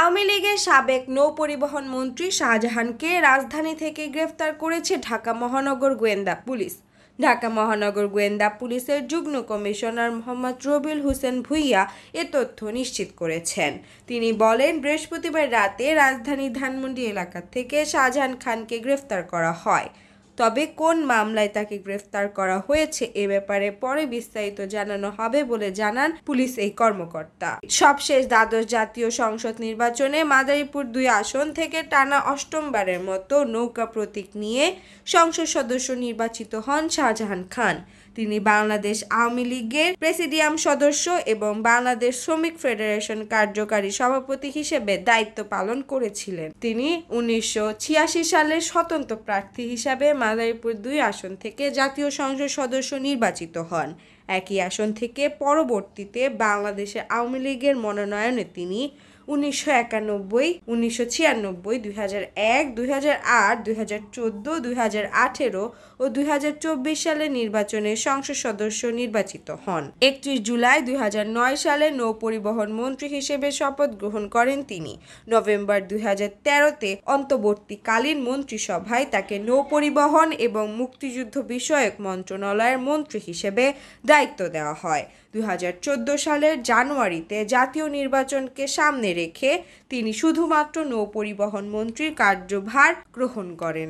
আওয়ামী লীগের সাবেক নৌ পরিবহন মন্ত্রী শাহজাহানকে রাজধানী থেকে গ্রেফতার করেছে ঢাকা মহানগর গোয়েন্দা পুলিশ। ঢাকা মহানগর গোয়েন্দা পুলিশের যুগ্ম কমিশনার মোহাম্মদ রবিউল হোসেন ভূঁইয়া এ তথ্য নিশ্চিত করেছেন। তিনি বলেন, বৃহস্পতিবার রাতে রাজধানীর ধানমন্ডি এলাকা থেকে শাহজাহান খানকে গ্রেফতার করা হয়। তবে কোন মামলায় তাকে গ্রেফতার করা হয়েছে এ ব্যাপারে পরে বিস্তারিত জানানো হবে বলে জানান পুলিশ এই কর্মকর্তা। সবশেষ দ্বাদশ জাতীয় সংসদ নির্বাচনে মাদারীপুর 2 আসন থেকে টানা অষ্টমবারের মতো নৌকা প্রতীক নিয়ে সংসদ সদস্য নির্বাচিত হন শাহজাহান খান। তিনি বাংলাদেশ আওয়ামী লীগের প্রেসিডিয়াম সদস্য এবং বাংলাদেশ শ্রমিক ফেডারেশন কার্যকারী সভাপতি হিসেবে দায়িত্ব পালন করেছিলেন। তিনি 1986 সালে স্বতন্ত্র প্রার্থী হিসাবে মাদারীপুর 2 আসন থেকে জাতীয় সংসদ সদস্য নির্বাচিত হন। একই আসন থেকে পরবর্তীতে বাংলাদেশের আওয়ামী লীগের মনোনয়নে তিনি 1991, 1996, 2001, 2008, 2014, 2018 ও 2024 সালে নির্বাচনে সংসদ সদস্য নির্বাচিত হন। 31 জুলাই 2009 সালে নৌ পরিবহন মন্ত্রী হিসেবে শপথ গ্রহণ করেন তিনি। নভেম্বর 2013-তে অন্তর্বর্তীকালীন মন্ত্রিসভায় তাকে নৌ পরিবহন এবং মুক্তিযুদ্ধ বিষয়ক মন্ত্রণালয়ের মন্ত্রী হিসেবে দায়িত্ব দেওয়া হয়। 2014 সালের জানুয়ারিতে জাতীয় নির্বাচনকে সামনে রেখে তিনি শুধুমাত্র নৌ পরিবহন মন্ত্রীর কার্যভার গ্রহণ করেন।